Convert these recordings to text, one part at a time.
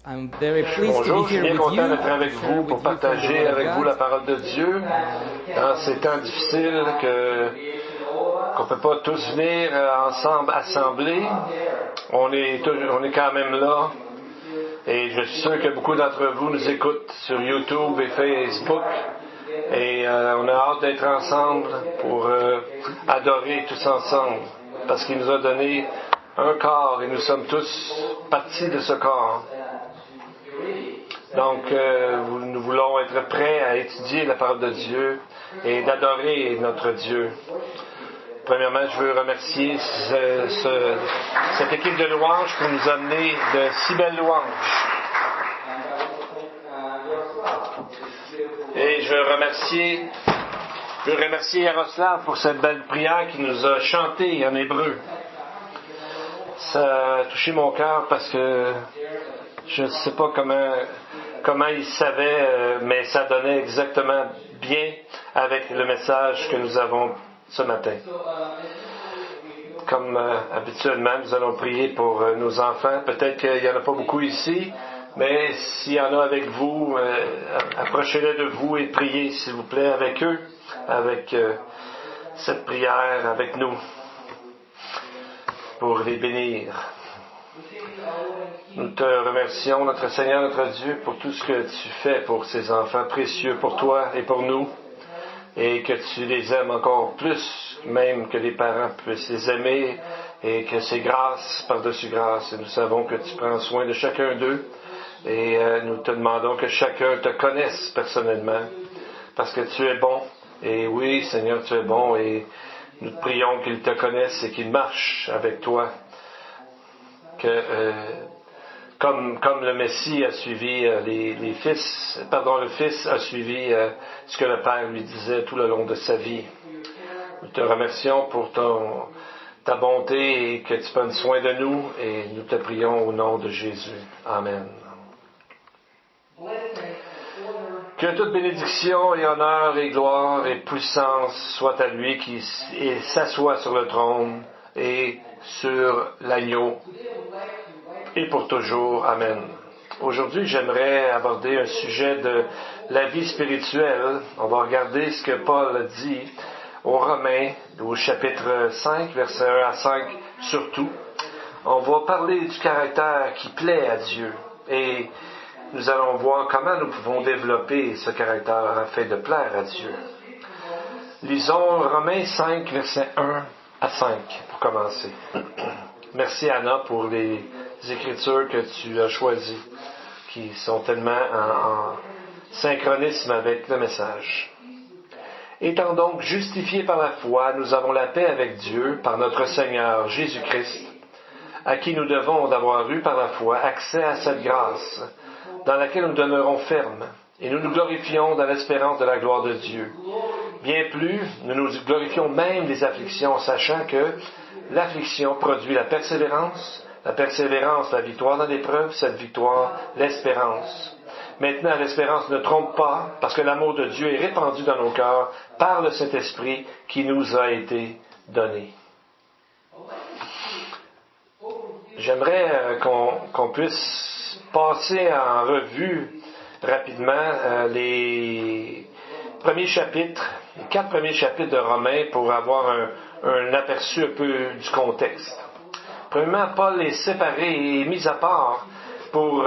I'm very pleased to Bonjour, be je suis here bien with you content d'être avec to vous share pour with you from the partager Word avec of vous la God. parole de Dieu dans ces temps difficiles qu'on ne peut pas tous venir ensemble assemblés. On est quand même là et je suis sûr que beaucoup d'entre vous nous écoutent sur YouTube et Facebook et on a hâte d'être ensemble pour adorer tous ensemble parce qu'il nous a donné un corps et nous sommes tous partie de ce corps. Donc, nous voulons être prêts à étudier la parole de Dieu et d'adorer notre Dieu. Premièrement, je veux remercier cette équipe de louanges pour nous amener de si belles louanges. Et je veux remercier Yaroslav pour cette belle prière qu'il nous a chantée en hébreu. Ça a touché mon cœur parce que je ne sais pas comment il savait, mais ça donnait exactement bien avec le message que nous avons ce matin. Comme habituellement, nous allons prier pour nos enfants. Peut-être qu'il n'y en a pas beaucoup ici, mais s'il y en a avec vous, approchez-les de vous et priez, s'il vous plaît, avec eux, avec cette prière, avec nous, pour les bénir. Nous te remercions, notre Seigneur, notre Dieu, pour tout ce que tu fais pour ces enfants précieux, pour toi et pour nous, et que tu les aimes encore plus, même que les parents puissent les aimer, et que c'est grâce par-dessus grâce. Et nous savons que tu prends soin de chacun d'eux, et nous te demandons que chacun te connaisse personnellement, parce que tu es bon. Et oui, Seigneur, tu es bon, et nous te prions qu'ils te connaissent et qu'ils marchent avec toi. Que comme le Messie a suivi le Fils a suivi ce que le Père lui disait tout le long de sa vie. Nous te remercions pour ta bonté et que tu prennes soin de nous et nous te prions au nom de Jésus. Amen. Que toute bénédiction et honneur et gloire et puissance soit à lui qui s'assoit sur le trône et sur l'agneau et pour toujours. Amen. Aujourd'hui, j'aimerais aborder un sujet de la vie spirituelle. On va regarder ce que Paul dit aux Romains, au chapitre 5, versets 1 à 5 surtout. On va parler du caractère qui plaît à Dieu et nous allons voir comment nous pouvons développer ce caractère afin de plaire à Dieu. Lisons Romains 5, versets 1 à 5 pour commencer. Merci Anna pour les écritures que tu as choisies, qui sont tellement en synchronisme avec le message. Étant donc justifiés par la foi, nous avons la paix avec Dieu par notre Seigneur Jésus-Christ, à qui nous devons, d'avoir eu par la foi, accès à cette grâce, dans laquelle nous demeurons fermes, et nous nous glorifions dans l'espérance de la gloire de Dieu. Bien plus, nous nous glorifions même des afflictions, sachant que l'affliction produit la persévérance, la victoire dans l'épreuve, cette victoire, l'espérance. Maintenant, l'espérance ne trompe pas, parce que l'amour de Dieu est répandu dans nos cœurs par le Saint-Esprit qui nous a été donné. J'aimerais qu'on puisse passer en revue rapidement les premiers chapitres, les 4 premiers chapitres de Romains pour avoir un aperçu un peu du contexte. Premièrement, Paul est séparé et mis à part pour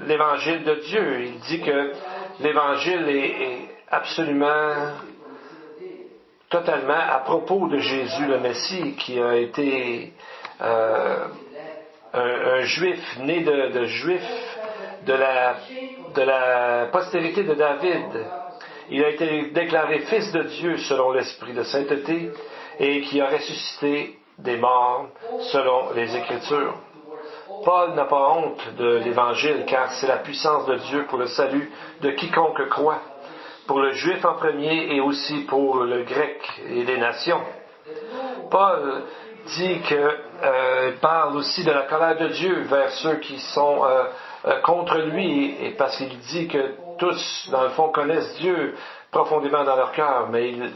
l'évangile de Dieu. Il dit que l'évangile est absolument, totalement à propos de Jésus le Messie, qui a été un juif, né de juif de la postérité de David. Il a été déclaré fils de Dieu selon l'esprit de sainteté et qui a ressuscité des morts selon les Écritures. Paul n'a pas honte de l'Évangile, car c'est la puissance de Dieu pour le salut de quiconque croit, pour le Juif en premier et aussi pour le Grec et les nations. Paul dit il parle aussi de la colère de Dieu vers ceux qui sont contre lui, et parce qu'il dit que tous, dans le fond, connaissent Dieu profondément dans leur cœur, mais il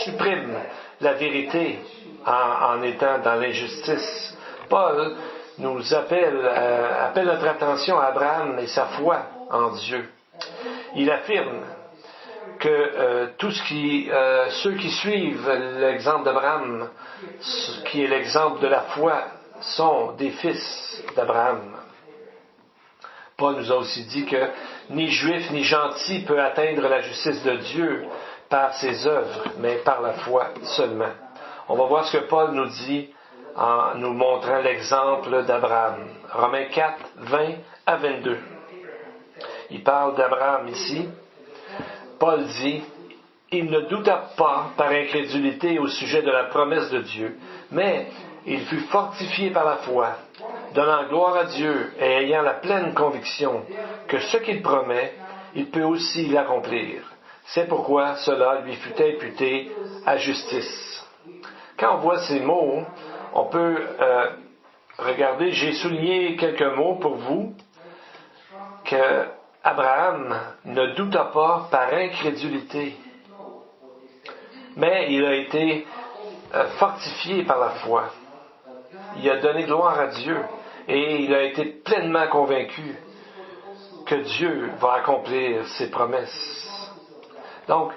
supprime la vérité en étant dans l'injustice. Paul nous appelle notre attention à Abraham et sa foi en Dieu. Il affirme que ceux qui suivent l'exemple d'Abraham, qui est l'exemple de la foi, sont des fils d'Abraham. Paul nous a aussi dit que ni juif ni gentil peut atteindre la justice de Dieu par ses œuvres, mais par la foi seulement. On va voir ce que Paul nous dit en nous montrant l'exemple d'Abraham. Romains 4, 20 à 22. Il parle d'Abraham ici. Paul dit, « Il ne douta pas par incrédulité au sujet de la promesse de Dieu, mais il fut fortifié par la foi, donnant gloire à Dieu et ayant la pleine conviction que ce qu'il promet, il peut aussi l'accomplir. C'est pourquoi cela lui fut imputé à justice. » Quand on voit ces mots, on peut regarder, j'ai souligné quelques mots pour vous, que Abraham ne douta pas par incrédulité, mais il a été fortifié par la foi. Il a donné gloire à Dieu et il a été pleinement convaincu que Dieu va accomplir ses promesses. Donc,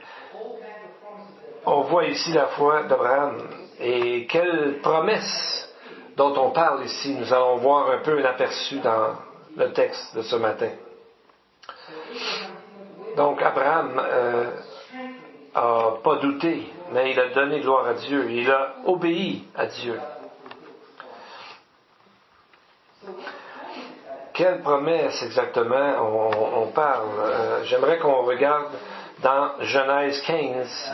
on voit ici la foi d'Abraham. Et quelle promesse dont on parle ici, nous allons voir un peu un aperçu dans le texte de ce matin. Donc, Abraham n'a pas douté, mais il a donné gloire à Dieu. Il a obéi à Dieu. Quelle promesse exactement on parle? J'aimerais qu'on regarde dans Genèse 15.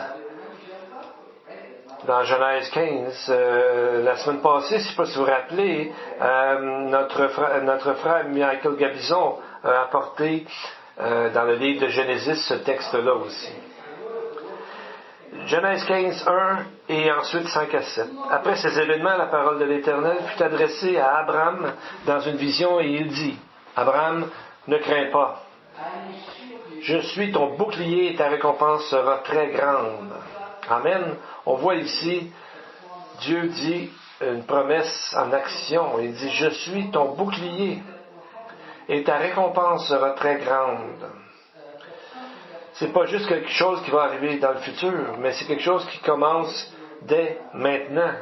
Dans Genèse 15, la semaine passée, je ne sais pas si vous vous rappelez, notre frère Michael Gabizon a apporté dans le livre de Genesis ce texte-là aussi. Genèse 15, 1 et ensuite 5 à 7. Après ces événements, la parole de l'Éternel fut adressée à Abraham dans une vision et il dit, « Abraham, ne crains pas. Je suis ton bouclier et ta récompense sera très grande. » Amen. On voit ici, Dieu dit une promesse en action. Il dit, « Je suis ton bouclier et ta récompense sera très grande. » C'est pas juste quelque chose qui va arriver dans le futur, mais c'est quelque chose qui commence dès maintenant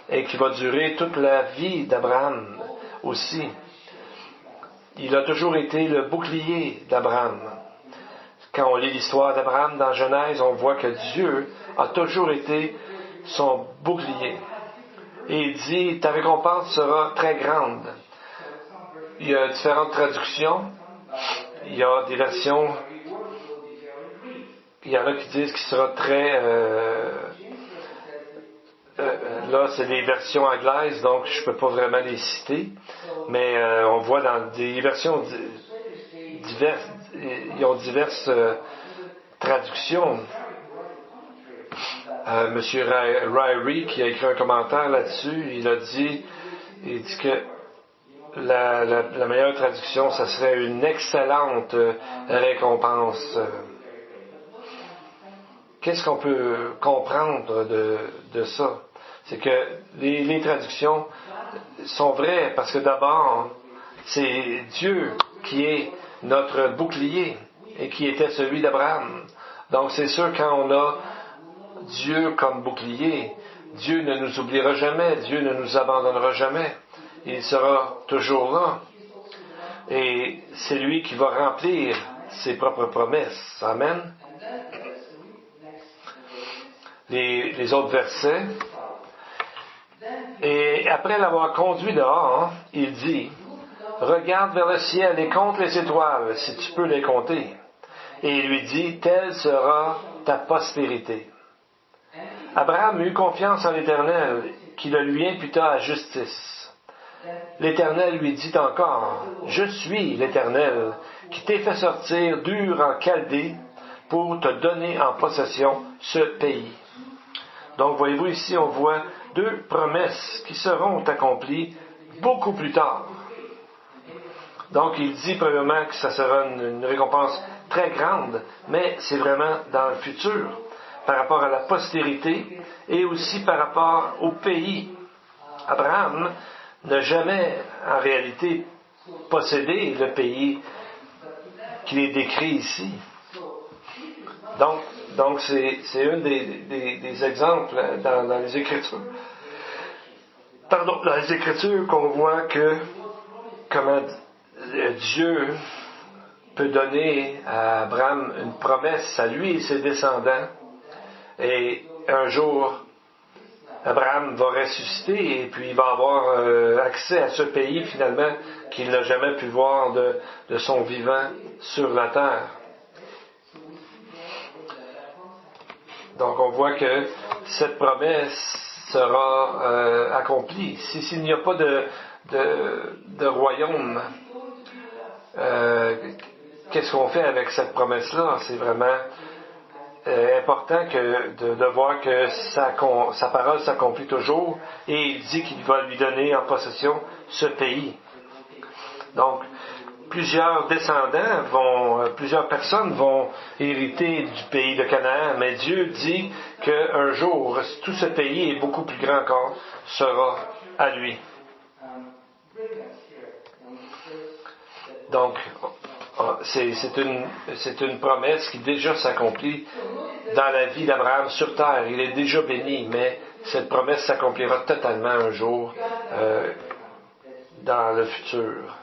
et qui va durer toute la vie d'Abraham aussi. Il a toujours été le bouclier d'Abraham. Quand on lit l'histoire d'Abraham dans Genèse, on voit que Dieu a toujours été son bouclier. Et il dit, ta récompense sera très grande. Il y a différentes traductions. Il y a des versions. Il y en a qui disent qu'il sera très... là, c'est des versions anglaises, donc je ne peux pas vraiment les citer. Mais on voit dans des versions diverses, ils ont diverses traductions. Monsieur Ryrie, qui a écrit un commentaire là-dessus, il dit que la meilleure traduction, ça serait une excellente récompense. Qu'est-ce qu'on peut comprendre de ça? C'est que les traductions sont vraies parce que d'abord, c'est Dieu qui est notre bouclier et qui était celui d'Abraham. Donc c'est sûr, quand on a Dieu comme bouclier, Dieu ne nous oubliera jamais, Dieu ne nous abandonnera jamais. Il sera toujours là. Et c'est lui qui va remplir ses propres promesses. Amen. Les autres versets. Et après l'avoir conduit dehors, il dit, regarde vers le ciel et compte les étoiles, si tu peux les compter. Et il lui dit, telle sera ta postérité. Abraham eut confiance en l'Éternel, qui le lui imputa à justice. L'Éternel lui dit encore, je suis l'Éternel, qui t'ai fait sortir d'Ur en Chaldée, pour te donner en possession ce pays. Donc, voyez-vous ici, on voit deux promesses qui seront accomplies beaucoup plus tard. Donc, il dit premièrement que ça sera une récompense très grande, mais c'est vraiment dans le futur, par rapport à la postérité et aussi par rapport au pays. Abraham n'a jamais, en réalité, possédé le pays qu'il est décrit ici. Donc c'est un des exemples dans les Écritures. Dans les Écritures qu'on voit que comment Dieu peut donner à Abraham une promesse à lui et ses descendants. Et un jour, Abraham va ressusciter et puis il va avoir accès à ce pays finalement qu'il n'a jamais pu voir de son vivant sur la terre. Donc on voit que cette promesse sera accomplie. S'il n'y a pas de royaume, qu'est-ce qu'on fait avec cette promesse-là? C'est vraiment important de voir que sa parole s'accomplit toujours et il dit qu'il va lui donner en possession ce pays. Donc, plusieurs personnes vont hériter du pays de Canaan, mais Dieu dit qu'un jour, tout ce pays est beaucoup plus grand encore, sera à lui. Donc, c'est une promesse qui déjà s'accomplit dans la vie d'Abraham sur terre. Il est déjà béni, mais cette promesse s'accomplira totalement un jour dans le futur.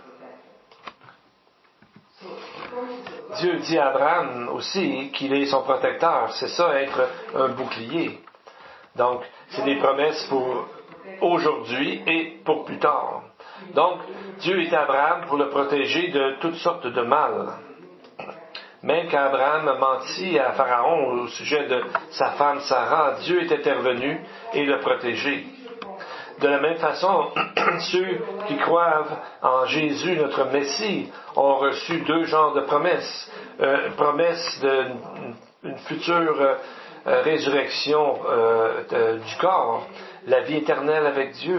Dieu dit à Abraham aussi qu'il est son protecteur. C'est ça, être un bouclier. Donc, c'est des promesses pour aujourd'hui et pour plus tard. Donc, Dieu est Abraham pour le protéger de toutes sortes de mal. Même quand Abraham a menti à Pharaon au sujet de sa femme Sarah, Dieu est intervenu et l'a protégé. De la même façon, ceux qui croient en Jésus, notre Messie, ont reçu deux genres de promesses. Promesse d'une future résurrection du corps, la vie éternelle avec Dieu,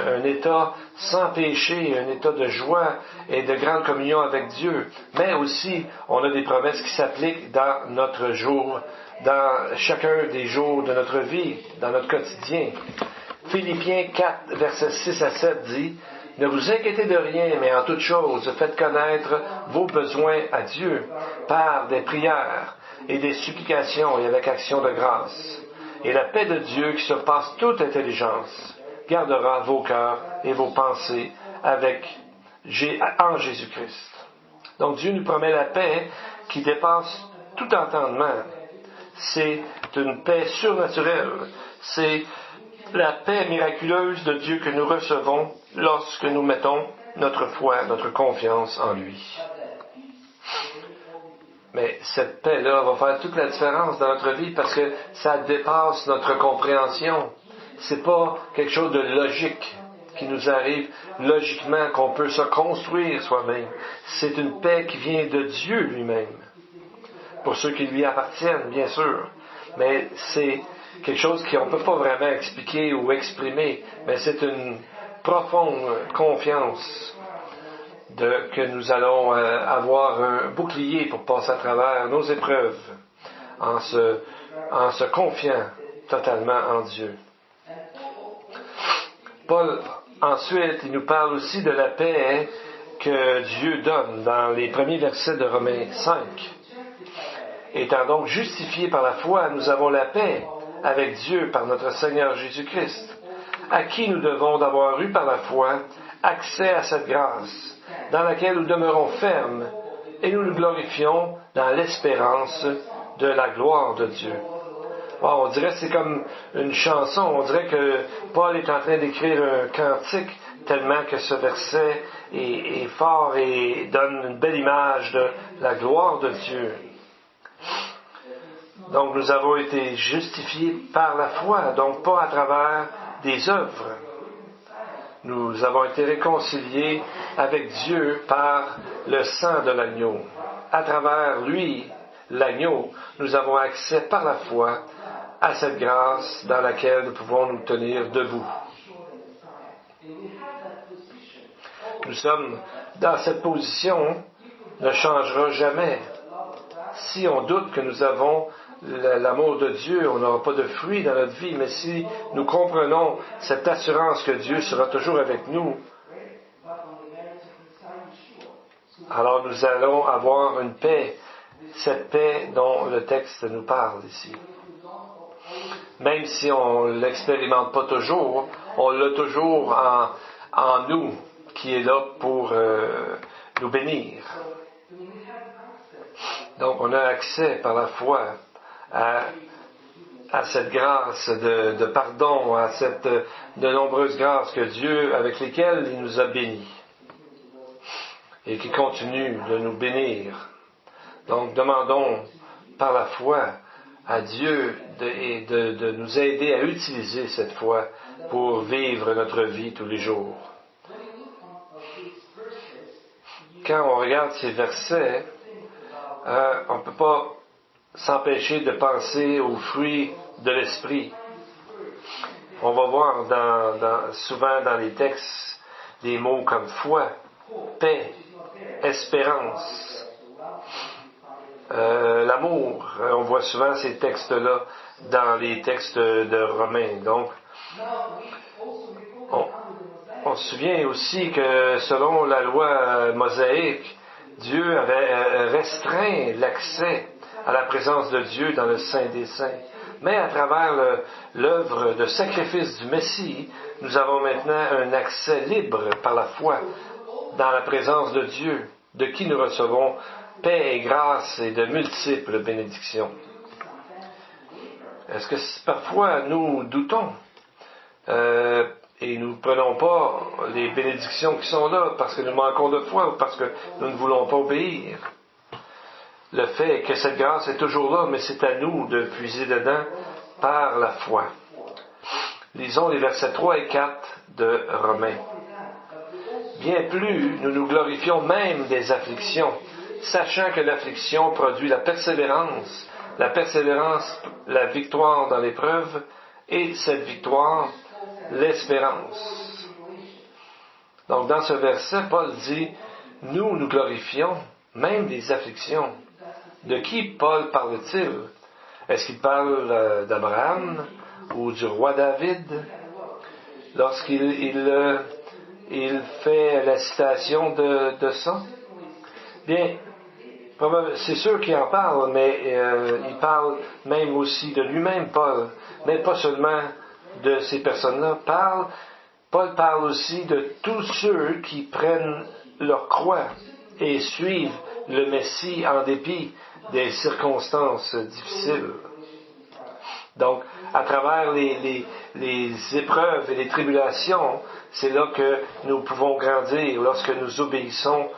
un état sans péché, un état de joie et de grande communion avec Dieu. Mais aussi, on a des promesses qui s'appliquent dans notre jour, dans chacun des jours de notre vie, dans notre quotidien. Philippiens 4, versets 6 à 7 dit « Ne vous inquiétez de rien, mais en toute chose, faites connaître vos besoins à Dieu par des prières et des supplications et avec action de grâce. Et la paix de Dieu, qui surpasse toute intelligence, gardera vos cœurs et vos pensées en Jésus-Christ. » Donc Dieu nous promet la paix qui dépasse tout entendement. C'est une paix surnaturelle. C'est la paix miraculeuse de Dieu que nous recevons lorsque nous mettons notre foi, notre confiance en lui. Mais cette paix-là va faire toute la différence dans notre vie parce que ça dépasse notre compréhension. C'est pas quelque chose de logique qui nous arrive logiquement, qu'on peut se construire soi-même. C'est une paix qui vient de Dieu lui-même. Pour ceux qui lui appartiennent, bien sûr. Mais c'est quelque chose qu'on ne peut pas vraiment expliquer ou exprimer, mais c'est une profonde confiance que nous allons avoir un bouclier pour passer à travers nos épreuves en se confiant totalement en Dieu. Paul, ensuite, il nous parle aussi de la paix que Dieu donne dans les premiers versets de Romains 5. Étant donc justifiés par la foi, nous avons la paix avec Dieu par notre Seigneur Jésus-Christ, à qui nous devons d'avoir eu par la foi accès à cette grâce, dans laquelle nous demeurons fermes et nous nous glorifions dans l'espérance de la gloire de Dieu. Bon, on dirait que c'est comme une chanson, on dirait que Paul est en train d'écrire un cantique tellement que ce verset est fort et donne une belle image de la gloire de Dieu. Donc nous avons été justifiés par la foi, donc pas à travers des œuvres. Nous avons été réconciliés avec Dieu par le sang de l'agneau. À travers lui, l'agneau, nous avons accès par la foi à cette grâce dans laquelle nous pouvons nous tenir debout. Nous sommes dans cette position, ne changera jamais. Si on doute que nous avons l'amour de Dieu, on n'aura pas de fruits dans notre vie. Mais si nous comprenons cette assurance que Dieu sera toujours avec nous, alors nous allons avoir une paix, cette paix dont le texte nous parle ici. Même si on ne l'expérimente pas toujours, on l'a toujours en nous, qui est là pour nous bénir. Donc on a accès par la foi à cette grâce de pardon, à de nombreuses grâces que Dieu, avec lesquelles il nous a bénis et qui continue de nous bénir. Donc demandons par la foi à Dieu de nous aider à utiliser cette foi pour vivre notre vie tous les jours. Quand on regarde ces versets, on ne peut pas s'empêcher de penser aux fruits de l'esprit. On va voir souvent dans les textes des mots comme foi, paix, espérance, l'amour. On voit souvent ces textes-là dans les textes de Romains. Donc, on se souvient aussi que selon la loi mosaïque, Dieu avait restreint l'accès à la présence de Dieu dans le Saint des Saints. Mais à travers l'œuvre de sacrifice du Messie, nous avons maintenant un accès libre par la foi dans la présence de Dieu, de qui nous recevons paix et grâce et de multiples bénédictions. Est-ce que parfois nous doutons et nous ne prenons pas les bénédictions qui sont là parce que nous manquons de foi ou parce que nous ne voulons pas obéir? Le fait est que cette grâce est toujours là, mais c'est à nous de puiser dedans par la foi. Lisons les versets 3 et 4 de Romains. Bien plus, nous nous glorifions même des afflictions, sachant que l'affliction produit la persévérance, la victoire dans l'épreuve, et cette victoire, l'espérance. Donc dans ce verset, Paul dit, nous glorifions même des afflictions. De qui Paul parle-t-il? Est-ce qu'il parle d'Abraham ou du roi David? Lorsqu'il fait la citation de ça? Bien, c'est sûr qu'il en parle, mais il parle même aussi de lui-même, Paul, mais pas seulement de ces personnes-là. Paul parle aussi de tous ceux qui prennent leur croix et suivent le Messie en dépit des circonstances difficiles. Donc, à travers les épreuves et les tribulations, c'est là que nous pouvons grandir, lorsque nous obéissons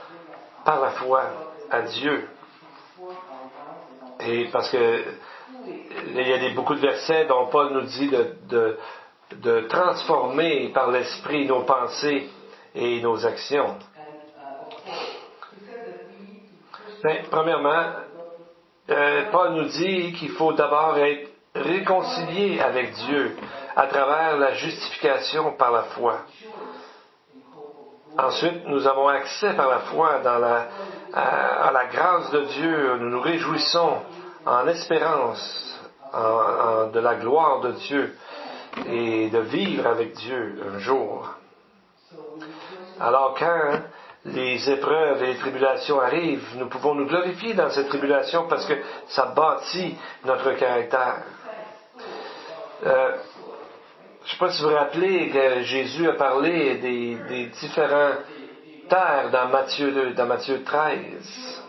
par la foi à Dieu. Et parce que il y a beaucoup de versets dont Paul nous dit de transformer par l'Esprit nos pensées et nos actions. Mais, premièrement, Paul nous dit qu'il faut d'abord être réconcilié avec Dieu à travers la justification par la foi. Ensuite, nous avons accès par la foi à la grâce de Dieu. Nous nous réjouissons en espérance de la gloire de Dieu et de vivre avec Dieu un jour. Alors quand les épreuves et les tribulations arrivent, nous pouvons nous glorifier dans ces tribulations parce que ça bâtit notre caractère. Je ne sais pas si vous vous rappelez que Jésus a parlé des différentes terres dans Matthieu 13.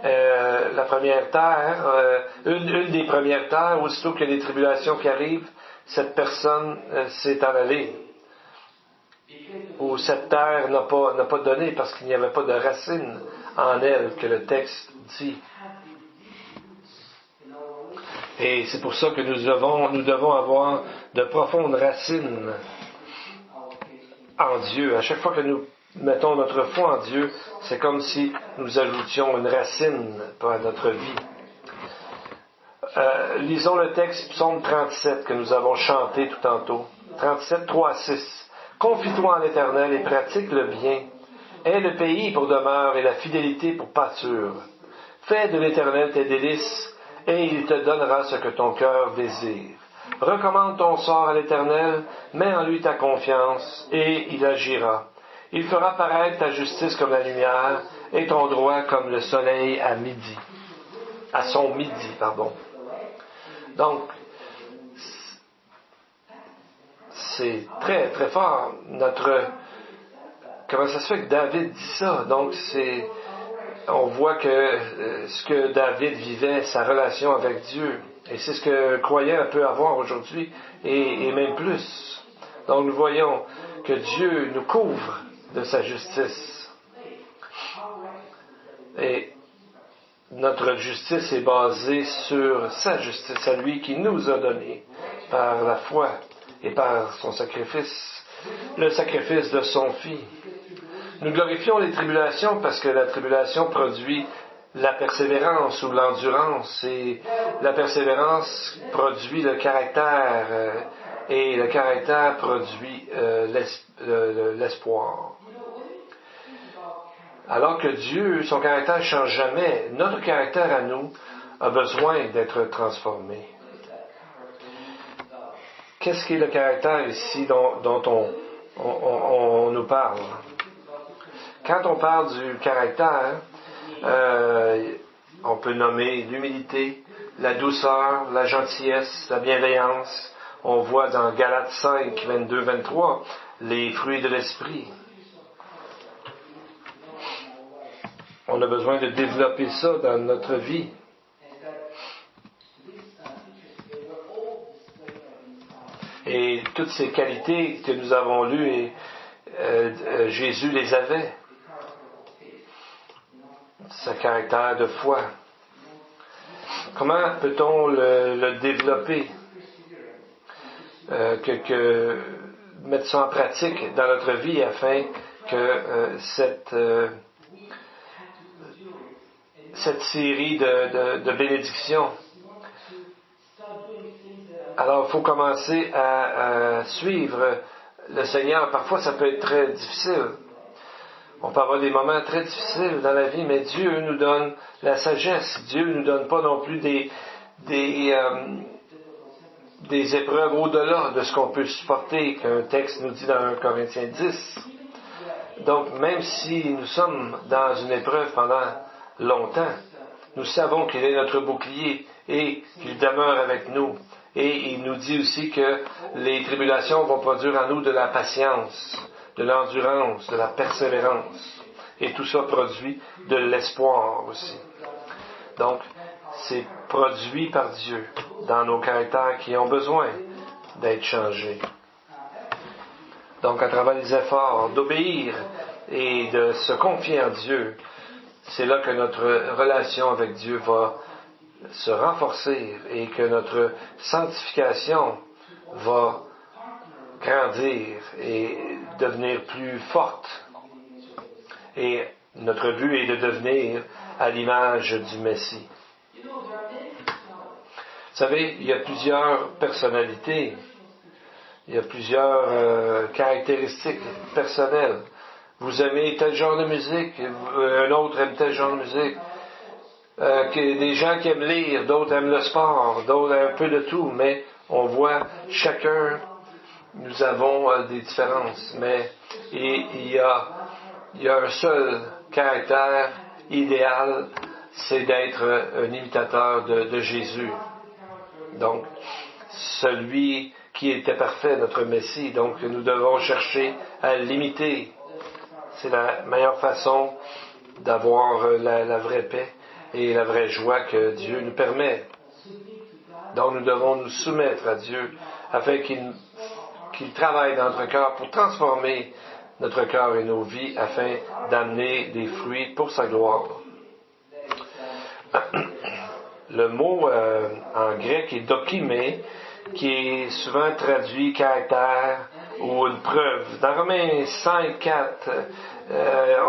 La première terre, une des premières terres, aussitôt qu'il y a des tribulations qui arrivent, cette personne s'est en allée. Ou cette terre n'a pas donné parce qu'il n'y avait pas de racines en elle, que le texte dit. Et c'est pour ça que nous devons avoir de profondes racines en Dieu. À chaque fois que nous mettons notre foi en Dieu, c'est comme si nous ajoutions une racine à notre vie. Lisons le texte Psaume 37 que nous avons chanté tout tantôt. 37, 3 à 6. Confie-toi en l'Éternel et pratique le bien. Aie le pays pour demeure et la fidélité pour pâture. Fais de l'Éternel tes délices et il te donnera ce que ton cœur désire. Recommande ton sort à l'Éternel, mets en lui ta confiance, et il agira. Il fera paraître ta justice comme la lumière, et ton droit comme le soleil à midi. À son midi, pardon. Donc, c'est très, très fort. Comment ça se fait que David dit ça? Donc, on voit que ce que David vivait, sa relation avec Dieu, et c'est ce que le croyant peut avoir aujourd'hui, et même plus. Donc, nous voyons que Dieu nous couvre de sa justice. Et notre justice est basée sur sa justice à lui qui nous a donné par la foi et par son sacrifice, le sacrifice de son Fils. Nous glorifions les tribulations parce que la tribulation produit la persévérance ou l'endurance, et la persévérance produit le caractère, et le caractère produit l'espoir. Alors que Dieu, son caractère ne change jamais, notre caractère à nous a besoin d'être transformé. Qu'est-ce qu'est le caractère ici dont on nous parle? Quand on parle du caractère, on peut nommer l'humilité, la douceur, la gentillesse, la bienveillance. On voit dans Galates 5, 22, 23, les fruits de l'esprit. On a besoin de développer ça dans notre vie. Et toutes ces qualités que nous avons lues, Jésus les avait. Sa caractère de foi. Comment peut-on le développer? Mettre ça en pratique dans notre vie afin que cette série de bénédictions. Alors, il faut commencer à suivre le Seigneur. Parfois, ça peut être très difficile. On peut avoir des moments très difficiles dans la vie, mais Dieu nous donne la sagesse. Dieu ne nous donne pas non plus des épreuves au-delà de ce qu'on peut supporter, qu'un texte nous dit dans 1 Corinthiens 10. Donc, même si nous sommes dans une épreuve pendant longtemps, nous savons qu'il est notre bouclier et qu'il demeure avec nous. Et il nous dit aussi que les tribulations vont produire en nous de la patience, de l'endurance, de la persévérance. Et tout ça produit de l'espoir aussi. Donc, c'est produit par Dieu dans nos caractères qui ont besoin d'être changés. Donc, à travers les efforts d'obéir et de se confier en Dieu, c'est là que notre relation avec Dieu va se renforcer et que notre sanctification va grandir et devenir plus forte. Et notre but est de devenir à l'image du Messie. Vous savez, il y a plusieurs personnalités, il y a plusieurs caractéristiques personnelles. Vous aimez tel genre de musique, un autre aime tel genre de musique. Des gens qui aiment lire, d'autres aiment le sport, d'autres un peu de tout, mais on voit chacun, nous avons des différences, mais il y a un seul caractère idéal, c'est d'être un imitateur de Jésus. Donc, celui qui était parfait, notre Messie, donc nous devons chercher à l'imiter. C'est la meilleure façon d'avoir la vraie paix et la vraie joie que Dieu nous permet. Donc nous devons nous soumettre à Dieu afin qu'il travaille dans notre cœur pour transformer notre cœur et nos vies afin d'amener des fruits pour sa gloire. Le mot en grec est dokimé, qui est souvent traduit caractère ou une preuve. Dans Romains 5, 4,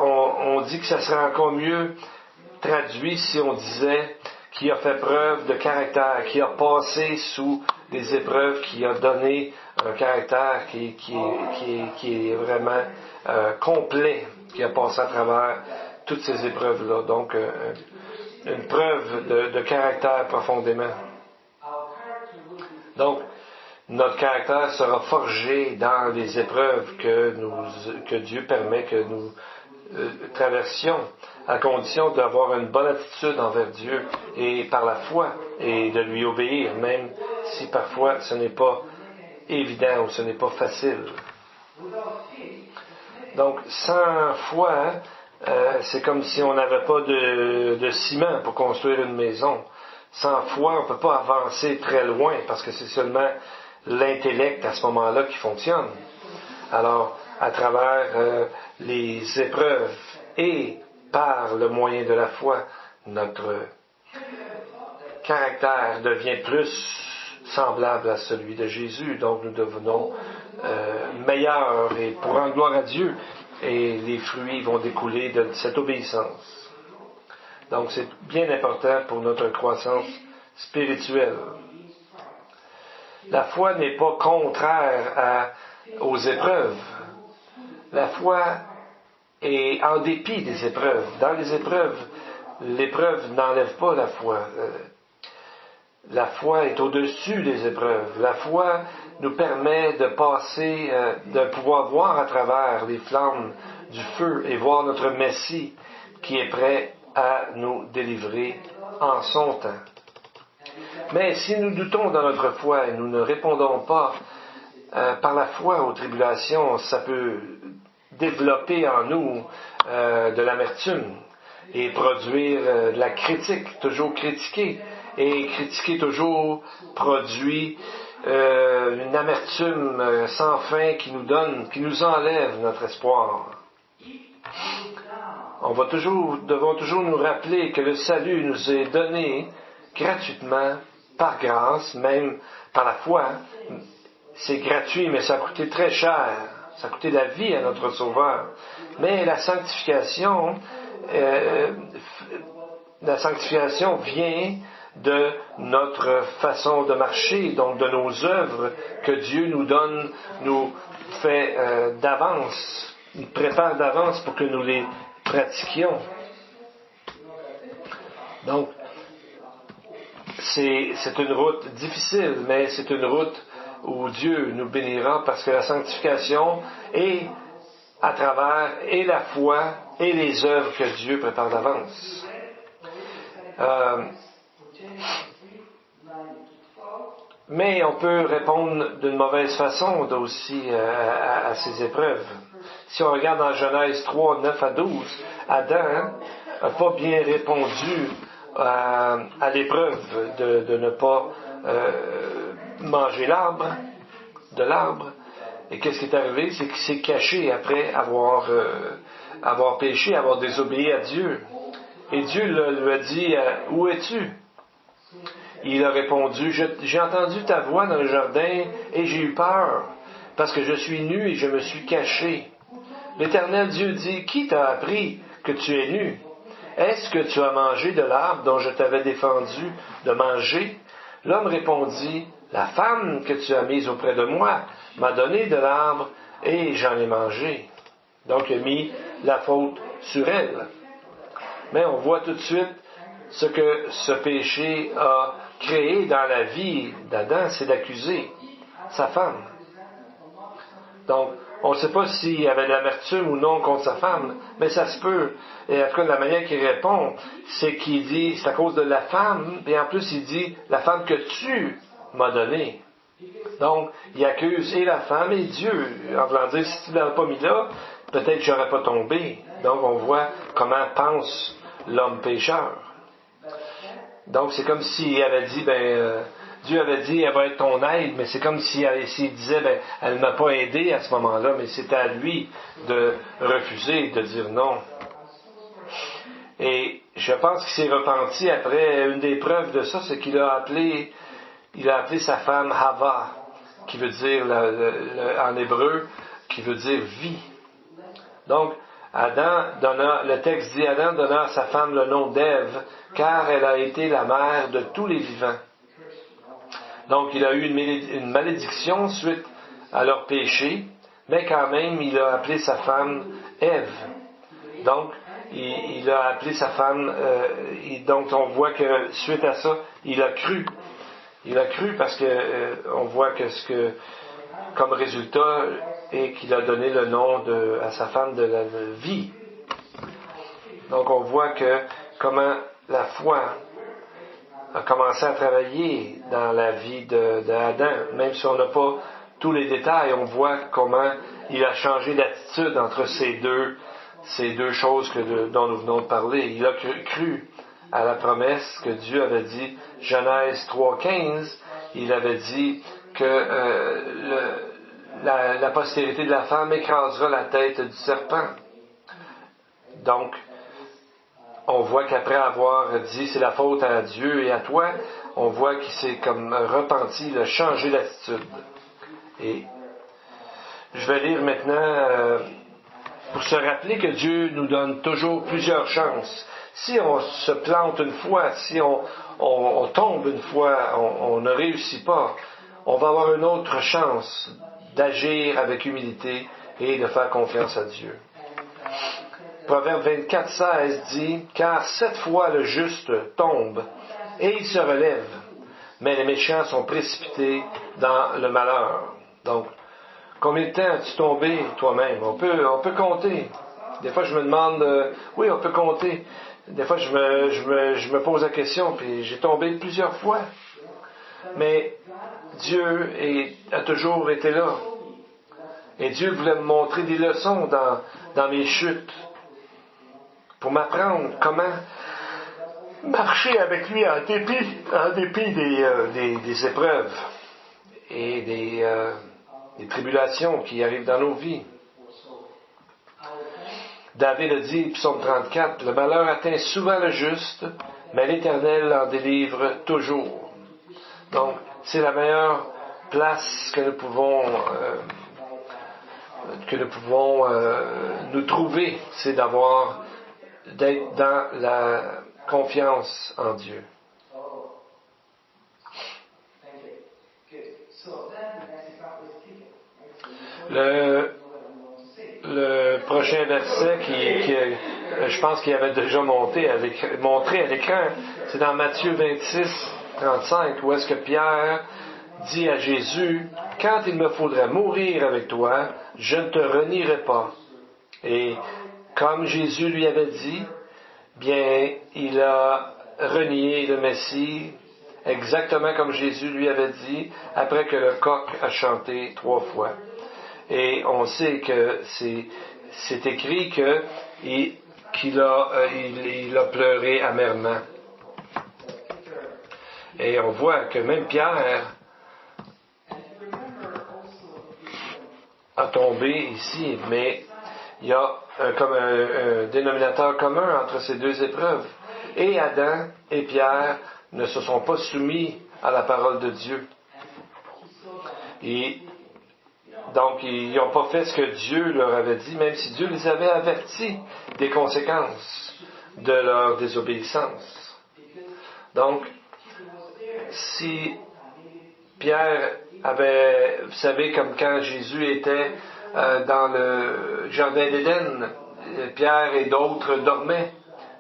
on dit que ça serait encore mieux traduit si on disait qui a fait preuve de caractère, qui a passé sous des épreuves, qui a donné un caractère qui est vraiment complet, qui a passé à travers toutes ces épreuves-là. Donc, une preuve de caractère profondément. Donc, notre caractère sera forgé dans les épreuves que Dieu permet que nous traversions, à condition d'avoir une bonne attitude envers Dieu et par la foi et de lui obéir, même si parfois ce n'est pas évident ou ce n'est pas facile. Donc, sans foi, c'est comme si on n'avait pas de ciment pour construire une maison. Sans foi, on ne peut pas avancer très loin parce que c'est seulement l'intellect à ce moment-là qui fonctionne. Alors, à travers les épreuves et par le moyen de la foi, notre caractère devient plus semblable à celui de Jésus. Donc, nous devenons meilleurs et pour rendre gloire à Dieu. Et les fruits vont découler de cette obéissance. Donc, c'est bien important pour notre croissance spirituelle. La foi n'est pas contraire aux épreuves. La foi est en dépit des épreuves. Dans les épreuves, l'épreuve n'enlève pas la foi. La foi est au-dessus des épreuves. La foi nous permet de passer, de pouvoir voir à travers les flammes du feu et voir notre Messie qui est prêt à nous délivrer en son temps. Mais si nous doutons dans notre foi et nous ne répondons pas par la foi aux tribulations, ça peut développer en nous de l'amertume et produire de la critique, toujours critiquer. Et critiquer toujours produit une amertume sans fin qui nous enlève notre espoir. Devons toujours nous rappeler que le salut nous est donné gratuitement, par grâce, même par la foi. C'est gratuit, mais ça a coûté très cher. Ça a coûté la vie à notre Sauveur. Mais la sanctification vient de notre façon de marcher, donc de nos œuvres que Dieu nous donne, nous fait d'avance, nous prépare d'avance pour que nous les pratiquions. Donc, c'est une route difficile, mais c'est une route où Dieu nous bénira parce que la sanctification est à travers et la foi et les œuvres que Dieu prépare d'avance. Mais on peut répondre d'une mauvaise façon aussi à ces épreuves. Si on regarde dans Genèse 3, 9 à 12, Adam n'a pas bien répondu à l'épreuve de ne pas manger de l'arbre. Et qu'est-ce qui est arrivé? C'est qu'il s'est caché après avoir péché, avoir désobéi à Dieu. Et Dieu lui a dit, où es-tu? Il a répondu, j'ai entendu ta voix dans le jardin et j'ai eu peur, parce que je suis nu et je me suis caché. L'Éternel Dieu dit, qui t'a appris que tu es nu? Est-ce que tu as mangé de l'arbre dont je t'avais défendu de manger? L'homme répondit, la femme que tu as mise auprès de moi m'a donné de l'arbre et j'en ai mangé. Donc il a mis la faute sur elle. Mais on voit tout de suite ce que ce péché a créé dans la vie d'Adam, c'est d'accuser sa femme. Donc, on ne sait pas s'il y avait de l'amertume ou non contre sa femme, mais ça se peut. Et en tout cas, de la manière qu'il répond, c'est qu'il dit, c'est à cause de la femme, et en plus il dit, la femme que tu m'as donnée. Donc, il accuse et la femme et Dieu, en voulant dire, si tu ne l'avais pas mis là, peut-être que je n'aurais pas tombé. Donc, on voit comment pense l'homme pécheur. Donc, c'est comme s'il avait dit, Dieu avait dit, elle va être ton aide, mais c'est comme s'il disait, elle ne m'a pas aidé à ce moment-là, mais c'était à lui de refuser, de dire non. Et je pense qu'il s'est repenti après, une des preuves de ça, c'est qu'il a appelé sa femme Hava, qui veut dire, en hébreu, qui veut dire vie. Donc, le texte dit, Adam donna à sa femme le nom d'Ève, car elle a été la mère de tous les vivants. Donc, il a eu une malédiction suite à leur péché, mais quand même, il a appelé sa femme Ève. Donc, il a appelé sa femme, donc on voit que suite à ça, il a cru. Il a cru parce que on voit que comme résultat, est qu'il a donné le nom à sa femme de la vie. Donc on voit que comment la foi a commencé à travailler dans la vie d'Adam. Même si on n'a pas tous les détails, on voit comment il a changé d'attitude entre ces deux choses dont nous venons de parler. Il a cru à la promesse que Dieu avait dit, Genèse 3,15, il avait dit que la postérité de la femme écrasera la tête du serpent. Donc, on voit qu'après avoir dit c'est la faute à Dieu et à toi, on voit qu'il s'est comme repenti, il a changé d'attitude. Et je vais lire maintenant pour se rappeler que Dieu nous donne toujours plusieurs chances. Si on se plante une fois, si on tombe une fois, on ne réussit pas, on va avoir une autre chance d'agir avec humilité et de faire confiance à Dieu. Proverbe 24:16 dit, « Car 7 fois le juste tombe, et il se relève, mais les méchants sont précipités dans le malheur. » Donc, combien de temps as-tu tombé toi-même? On peut compter. Des fois, je me demande, oui, on peut compter. Des fois, je me pose la question, puis j'ai tombé plusieurs fois. Mais Dieu a toujours été là. Et Dieu voulait me montrer des leçons dans mes chutes, pour m'apprendre comment marcher avec lui en dépit des épreuves et des tribulations qui arrivent dans nos vies. David a dit, psaume 34, « Le malheur atteint souvent le juste, mais l'Éternel en délivre toujours. » Donc, c'est la meilleure place que nous pouvons nous trouver, c'est d'être dans la confiance en Dieu. Le prochain verset je pense qu'il avait déjà montré à l'écran, c'est dans Matthieu 26:35, où est-ce que Pierre dit à Jésus, « Quand il me faudra mourir avec toi, je ne te renierai pas. » Et comme Jésus lui avait dit, bien, il a renié le Messie, exactement comme Jésus lui avait dit, après que le coq a chanté 3 fois. Et on sait que c'est écrit qu'il a pleuré amèrement. Et on voit que même Pierre a tombé ici, mais il y a comme un dénominateur commun entre ces deux épreuves. Et Adam et Pierre ne se sont pas soumis à la parole de Dieu. Et donc, ils n'ont pas fait ce que Dieu leur avait dit, même si Dieu les avait avertis des conséquences de leur désobéissance. Donc, si Pierre avait, vous savez, comme quand Jésus était dans le jardin d'Éden, Pierre et d'autres dormaient.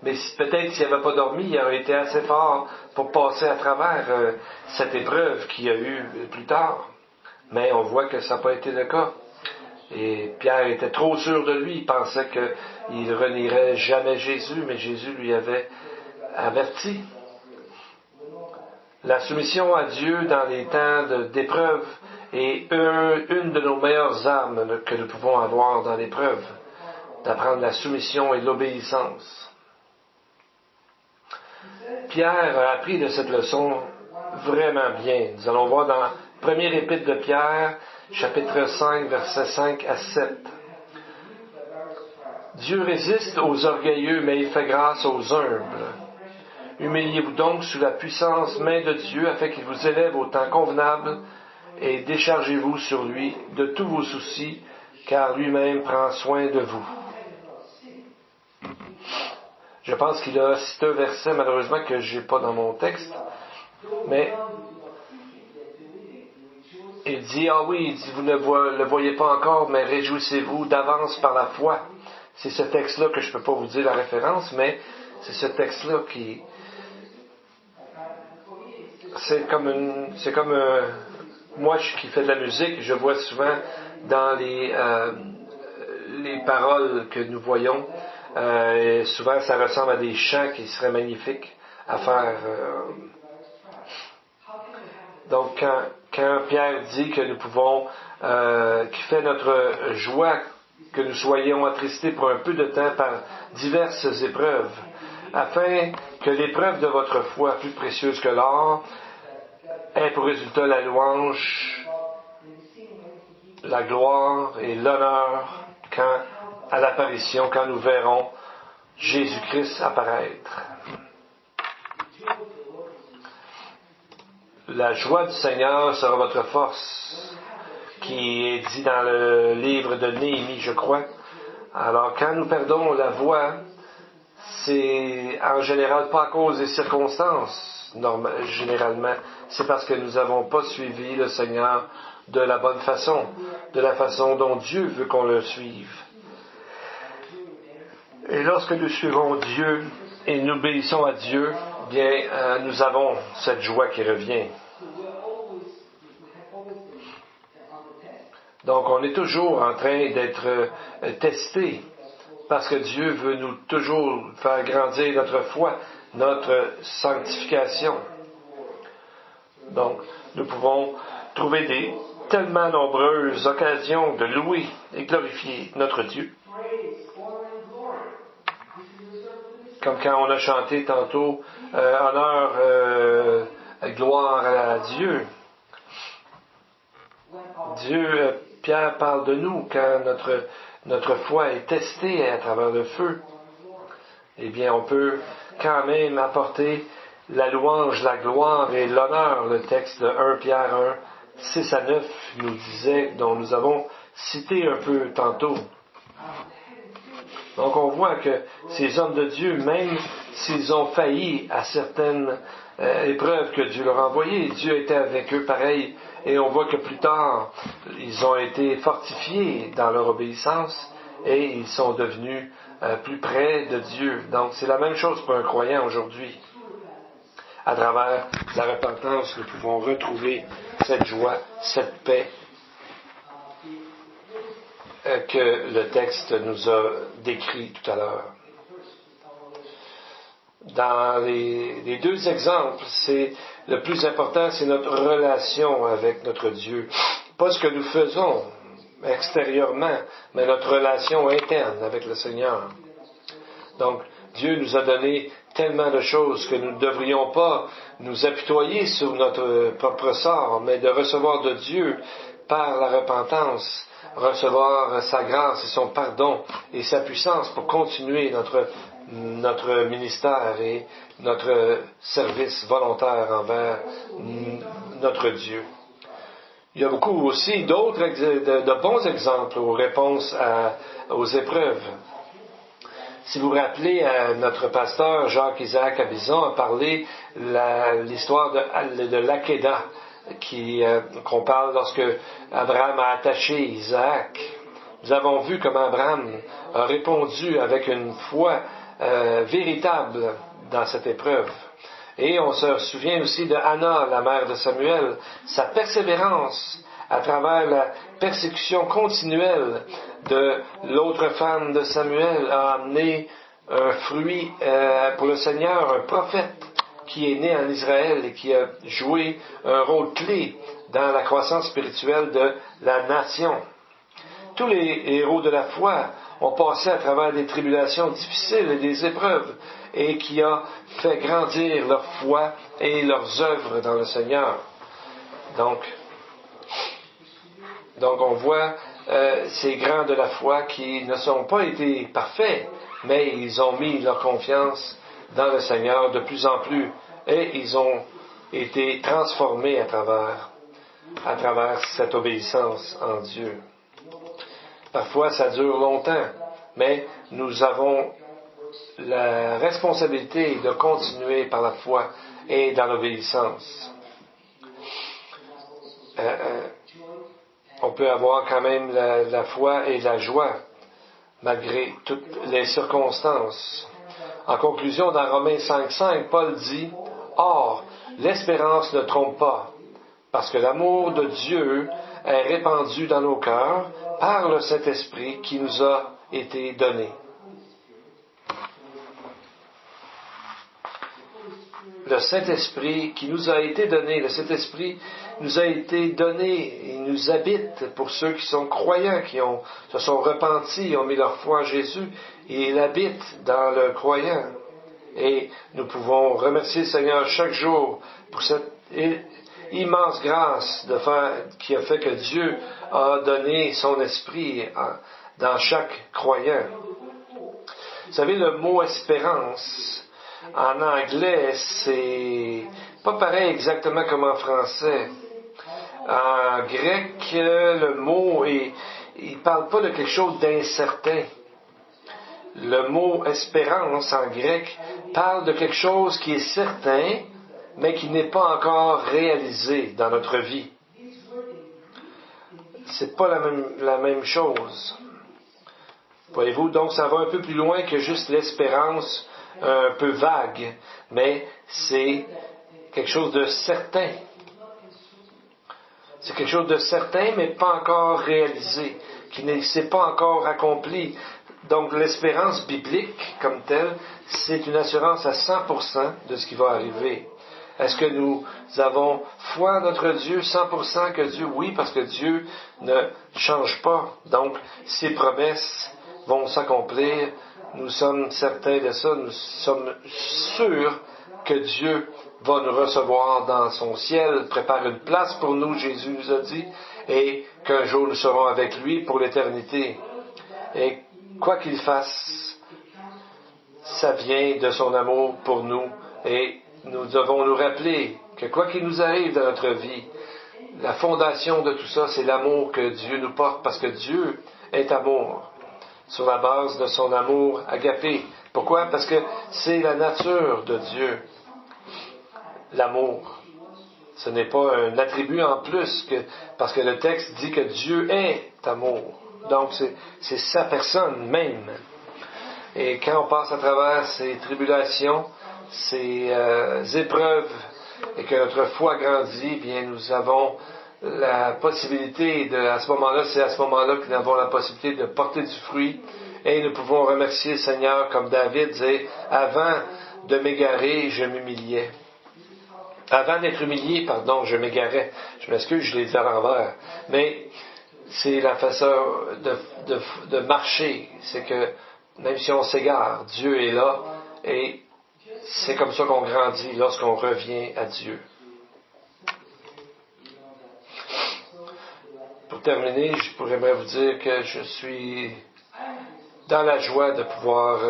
Mais peut-être s'il n'avait pas dormi, il aurait été assez fort pour passer à travers cette épreuve qu'il y a eu plus tard. Mais on voit que ça n'a pas été le cas. Et Pierre était trop sûr de lui, il pensait qu'il ne renierait jamais Jésus, mais Jésus lui avait averti. La soumission à Dieu dans les temps d'épreuve est une de nos meilleures armes que nous pouvons avoir dans l'épreuve, d'apprendre la soumission et l'obéissance. Pierre a appris de cette leçon vraiment bien. Nous allons voir dans la première épître de Pierre, chapitre 5, versets 5 à 7. Dieu résiste aux orgueilleux, mais il fait grâce aux humbles. Humiliez-vous donc sous la puissance main de Dieu, afin qu'il vous élève au temps convenable, et déchargez-vous sur lui de tous vos soucis, car lui-même prend soin de vous. Je pense qu'il a cité un verset, malheureusement, que je n'ai pas dans mon texte, mais il dit, vous ne le voyez pas encore, mais réjouissez-vous d'avance par la foi. c'est ce texte-là que je ne peux pas vous dire la référence, mais c'est ce texte-là qui... C'est comme moi qui fais de la musique, je vois souvent dans les paroles que nous voyons, et souvent ça ressemble à des chants qui seraient magnifiques à faire. Donc quand Pierre dit que nous pouvons, qui fait notre joie, que nous soyons attristés pour un peu de temps par diverses épreuves, afin que l'épreuve de votre foi, plus précieuse que l'or, ait pour résultat la louange, la gloire et l'honneur à l'apparition, quand nous verrons Jésus-Christ apparaître. La joie du Seigneur sera votre force, qui est dit dans le livre de Néhémie, je crois. Alors, quand nous perdons la voix, c'est en général pas à cause des circonstances, généralement. C'est parce que nous n'avons pas suivi le Seigneur de la bonne façon, de la façon dont Dieu veut qu'on le suive. Et lorsque nous suivons Dieu et nous obéissons à Dieu, bien, nous avons cette joie qui revient. Donc, on est toujours en train d'être testé, parce que Dieu veut nous toujours faire grandir notre foi, notre sanctification. Donc, nous pouvons trouver tellement nombreuses occasions de louer et glorifier notre Dieu. Comme quand on a chanté tantôt honneur, gloire à Dieu. Pierre parle de nous quand notre foi est testée à travers le feu. Eh bien, on peut quand même apporter la louange, la gloire et l'honneur. Le texte de 1 Pierre 1, 6 à 9 nous disait, dont nous avons cité un peu tantôt. Donc on voit que ces hommes de Dieu, même s'ils ont failli à certaines épreuves que Dieu leur a envoyées, Dieu était avec eux pareil. Et on voit que plus tard, ils ont été fortifiés dans leur obéissance et ils sont devenus plus près de Dieu. Donc c'est la même chose pour un croyant aujourd'hui. À travers la repentance, nous pouvons retrouver cette joie, cette paix que le texte nous a décrit tout à l'heure. Dans les deux exemples, le plus important, c'est notre relation avec notre Dieu. Pas ce que nous faisons extérieurement, mais notre relation interne avec le Seigneur. Donc, Dieu nous a donné tellement de choses que nous ne devrions pas nous apitoyer sur notre propre sort, mais de recevoir de Dieu par la repentance, recevoir sa grâce et son pardon et sa puissance pour continuer notre ministère et notre service volontaire envers notre Dieu. Il y a beaucoup aussi d'autres de bons exemples aux réponses aux épreuves. Si vous vous rappelez, notre pasteur Jacques-Isaac Abizon a parlé l'histoire de l'Akéda, qu'on parle lorsque Abraham a attaché Isaac. Nous avons vu comment Abraham a répondu avec une foi véritable dans cette épreuve. Et on se souvient aussi de Anna, la mère de Samuel, sa persévérance à travers la persécution continuelle de l'autre femme de Samuel a amené un fruit pour le Seigneur, un prophète qui est né en Israël et qui a joué un rôle clé dans la croissance spirituelle de la nation. Tous les héros de la foi ont passé à travers des tribulations difficiles et des épreuves et qui a fait grandir leur foi et leurs œuvres dans le Seigneur. Donc on voit ces grands de la foi qui ne sont pas été parfaits, mais ils ont mis leur confiance dans le Seigneur de plus en plus et ils ont été transformés à travers cette obéissance en Dieu. Parfois ça dure longtemps, mais nous avons la responsabilité de continuer par la foi et dans l'obéissance. On peut avoir quand même la foi et la joie malgré toutes les circonstances. En conclusion, dans Romains 5,5, Paul dit « Or, l'espérance ne trompe pas, parce que l'amour de Dieu est répandu dans nos cœurs par le Saint-Esprit qui nous a été donné. » Le Saint-Esprit qui nous a été donné, le Saint-Esprit nous a été donné, il nous habite pour ceux qui sont croyants, se sont repentis, ont mis leur foi en Jésus, et il habite dans le croyant. Et nous pouvons remercier le Seigneur chaque jour pour cette immense grâce qui a fait que Dieu a donné son esprit dans chaque croyant. Vous savez, le mot espérance, en anglais, c'est pas pareil exactement comme en français. En grec, le mot il parle pas de quelque chose d'incertain. Le mot espérance en grec parle de quelque chose qui est certain, mais qui n'est pas encore réalisé dans notre vie. C'est pas la même chose. Voyez-vous, donc ça va un peu plus loin que juste l'espérance un peu vague, mais c'est quelque chose de certain. C'est quelque chose de certain, mais pas encore réalisé, qui ne s'est pas encore accompli. Donc l'espérance biblique, comme telle, c'est une assurance à 100% de ce qui va arriver. Est-ce que nous avons foi en notre Dieu, 100% que Dieu? Oui, parce que Dieu ne change pas. Donc, ses promesses vont s'accomplir. Nous sommes certains de ça. Nous sommes sûrs que Dieu va nous recevoir dans son ciel, prépare une place pour nous, Jésus nous a dit, et qu'un jour nous serons avec lui pour l'éternité. Et quoi qu'il fasse, ça vient de son amour pour nous, et nous devons nous rappeler que quoi qu'il nous arrive dans notre vie, la fondation de tout ça, c'est l'amour que Dieu nous porte, parce que Dieu est amour, sur la base de son amour agapé. Pourquoi? Parce que c'est la nature de Dieu, l'amour. Ce n'est pas un attribut en plus, parce que le texte dit que Dieu est amour. Donc c'est sa personne même. Et quand on passe à travers ces tribulations, ces épreuves, et que notre foi grandit, bien nous avons la possibilité à ce moment-là, c'est à ce moment-là que nous avons la possibilité de porter du fruit, et nous pouvons remercier le Seigneur comme David disait, avant de m'égarer, je m'humiliais. Avant d'être humilié, je m'égarais. Je m'excuse, je l'ai dit à l'envers. Mais c'est la façon de marcher. C'est que même si on s'égare, Dieu est là, et c'est comme ça qu'on grandit lorsqu'on revient à Dieu. Pour terminer, je pourrais vous dire que je suis dans la joie de pouvoir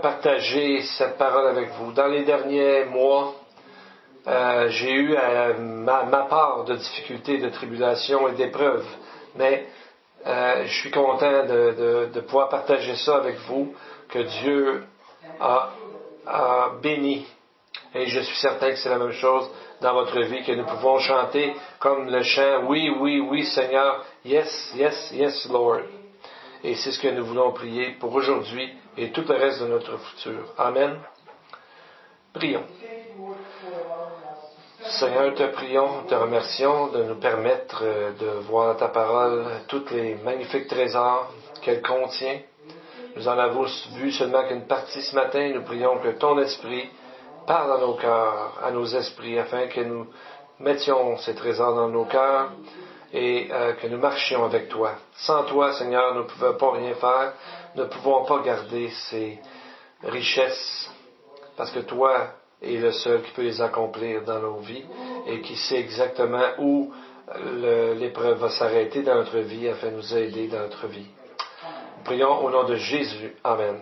partager cette parole avec vous. Dans les derniers mois, j'ai eu ma part de difficultés, de tribulations et d'épreuves, mais je suis content de pouvoir partager ça avec vous, que Dieu a béni. Et je suis certain que c'est la même chose dans votre vie, que nous pouvons chanter comme le chant « Oui, oui, oui, Seigneur, yes, yes, yes, Lord ». Et c'est ce que nous voulons prier pour aujourd'hui et tout le reste de notre futur. Amen. Prions. Seigneur, te prions, te remercions de nous permettre de voir ta parole, tous les magnifiques trésors qu'elle contient. Nous en avons vu seulement qu'une partie ce matin. Nous prions que ton esprit parle à nos cœurs, à nos esprits, afin que nous mettions ces trésors dans nos cœurs et que nous marchions avec toi. Sans toi, Seigneur, nous ne pouvons pas rien faire. Nous ne pouvons pas garder ces richesses, parce que toi est le seul qui peut les accomplir dans nos vies et qui sait exactement où l'épreuve va s'arrêter dans notre vie afin de nous aider dans notre vie. Nous prions au nom de Jésus. Amen.